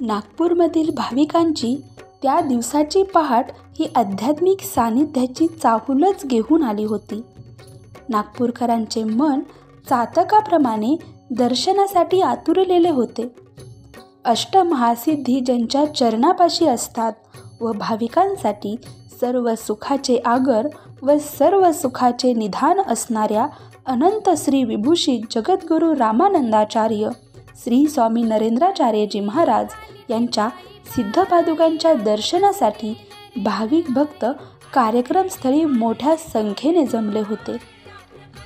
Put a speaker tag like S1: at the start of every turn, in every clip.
S1: नागपूरमधील भाविकांची त्या दिवसाची पहाट ही आध्यात्मिक सानिध्याची चाहुलच घेऊन आली होती. नागपूरकरांचे मन चातकाप्रमाणे दर्शनासाठी आतुरलेले होते. अष्टमहासिद्धी ज्यांच्या चरणापाशी असतात व भाविकांसाठी सर्व सुखाचे आगर व सर्व सुखाचे निधान असणाऱ्या अनंत श्री विभूषित जगद्गुरू रामानंदाचार्य श्री स्वामी नरेंद्राचार्यजी महाराज यांच्या सिद्धपादुकांच्या दर्शनासाठी भाविक भक्त कार्यक्रमस्थळी मोठ्या संख्येने जमले होते.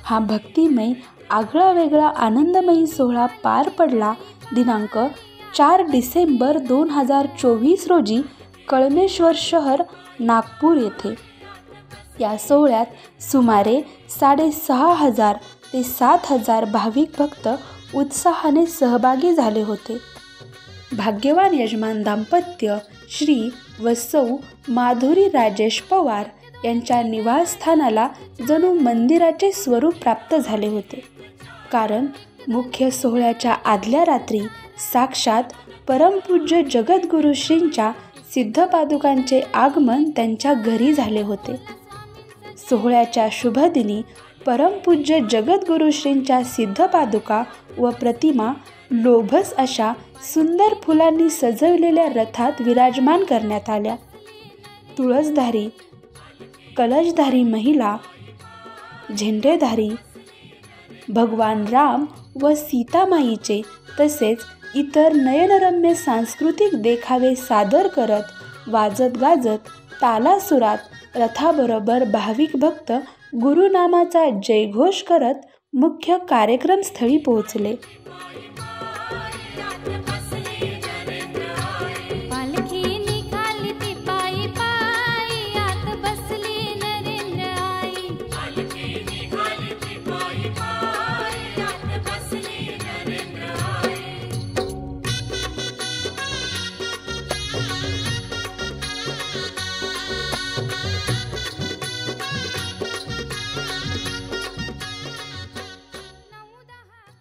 S1: हा भक्तिमय आगळा वेगळा आनंदमयी सोहळा पार पडला दिनांक 4 डिसेंबर 2024 रोजी कळमेश्वर शहर नागपूर येथे. या सोहळ्यात सुमारे 6,500 ते 7,000 भाविक भक्त उत्साहाने सहभागी झाले होते. भाग्यवान यजमान दाम्पत्य श्री व सौ माधुरी राजेश पवार यांच्या निवासस्थानाला जणू मंदिराचे स्वरूप प्राप्त झाले होते. कारण मुख्य सोहळ्याच्या आदल्या रात्री साक्षात परमपूज्य जगद्गुरू श्रींच्या सिद्धपादुकांचे आगमन त्यांच्या घरी झाले होते. सोहळ्याच्या शुभदिनी परमपूज्य जगद्गुरू श्रींच्या सिद्धपादुका व प्रतिमा लोभस अशा सुंदर फुलांनी सजवलेल्या रथात विराजमान करण्यात आल्या. तुळसधारी, कलशधारी महिला, झेंडेधारी, भगवान राम व सीतामाईचे तसेच इतर नयनरम्य सांस्कृतिक देखावे सादर करत वाजत गाजत तालासुरात रथाबरोबर भाविक भक्त गुरुनामाचा जयघोष करत मुख्य कार्यक्रमस्थळी पोहोचले.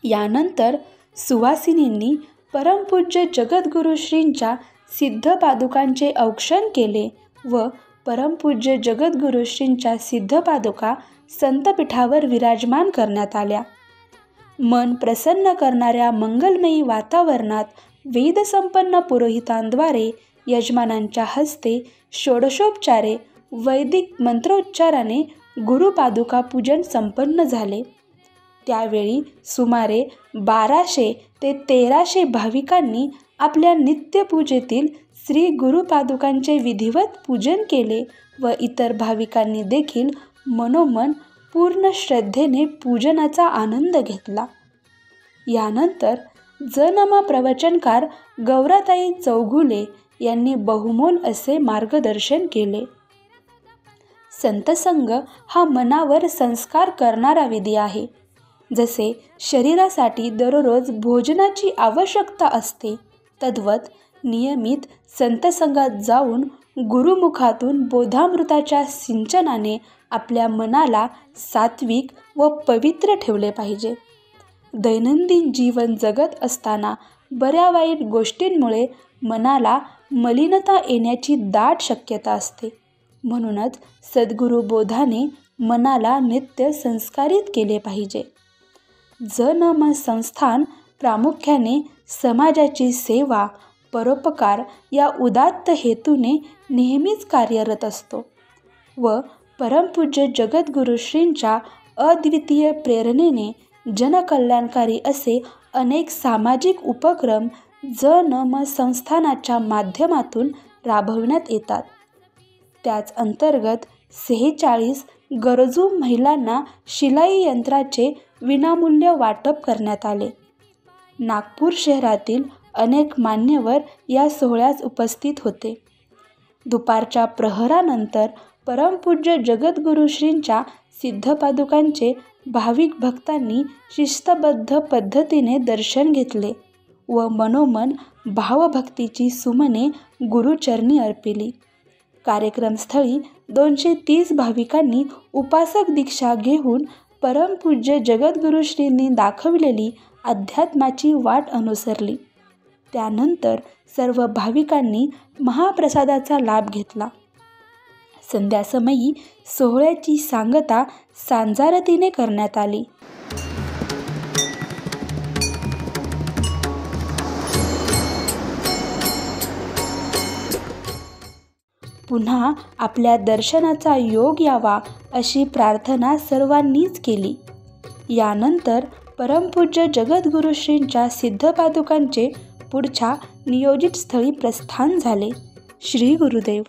S1: यानंतर सुवासिनींनी परमपूज्य जगद्गुरू श्रींच्या सिद्धपादुकांचे औक्षण केले व परमपूज्य जगद्गुरू श्रींच्या सिद्धपादुका संतपीठावर विराजमान करण्यात आल्या. मन प्रसन्न करणाऱ्या मंगलमयी वातावरणात वेदसंपन्न पुरोहितांद्वारे यजमानांच्या हस्ते षोडशोपचारे वैदिक मंत्रोच्चाराने गुरुपादुका पूजन संपन्न झाले. त्यावेळी सुमारे 1200 ते 1300 भाविकांनी आपल्या नित्यपूजेतील श्री गुरुपादुकांचे विधिवत पूजन केले व इतर भाविकांनी देखील मनोमन पूर्ण श्रद्धेने पूजनाचा आनंद घेतला. यानंतर जनमा प्रवचनकार गौराताई चौगुले यांनी बहुमोल असे मार्गदर्शन केले. संतसंग हा मनावर संस्कार करणारा विधी आहे. जसे शरीरासाठी दररोज भोजनाची आवश्यकता असते तद्वत नियमित संतसंगात जाऊन गुरुमुखातून बोधामृताच्या सिंचनाने आपल्या मनाला सात्विक व पवित्र ठेवले पाहिजे. दैनंदिन जीवन जगत असताना बऱ्या वाईट गोष्टींमुळे मनाला मलिनता येण्याची दाट शक्यता असते. म्हणूनच सद्गुरू बोधाने मनाला नित्य संस्कारित केले पाहिजे. जनम संस्थान प्रामुख्याने समाजाची सेवा, परोपकार या उदात्त हेतूने नेहमीच कार्यरत असतो व परमपूज्य जगद्गुरू श्रींच्या अद्वितीय प्रेरणेने जनकल्याणकारी असे अनेक सामाजिक उपक्रम जनम संस्थानाच्या माध्यमातून राबविण्यात येतात. त्याच अंतर्गत 46 गरजू महिलांना शिलाई यंत्राचे विनामूल्य वाटप करण्यात आले. नागपूर शहरातील अनेक मान्यवर या सोहळ्यास उपस्थित होते. दुपारच्या प्रहरानंतर परमपूज्य जगद्गुरू श्रींच्या सिद्धपादुकांचे भाविक भक्तांनी शिस्तबद्ध पद्धतीने दर्शन घेतले व मनोमन भावभक्तीची सुमने गुरुचरणी अर्पिली. कार्यक्रमस्थळी 230 भाविकांनी उपासक दीक्षा घेऊन परमपूज्य जगद्गुरू श्रींनी दाखविलेली अध्यात्माची वाट अनुसरली. त्यानंतर सर्व भाविकांनी महाप्रसादाचा लाभ घेतला. संध्यासमयी सोहळ्याची सांगता सांजारतीने करण्यात आली. पुन्हा आपल्या दर्शनाचा योग यावा अशी प्रार्थना सर्वांनीच केली. यानंतर परमपूज्य जगद्गुरुश्रींच्या सिद्धपादुकांचे पुढच्या नियोजित स्थळी प्रस्थान झाले. श्री गुरुदेव.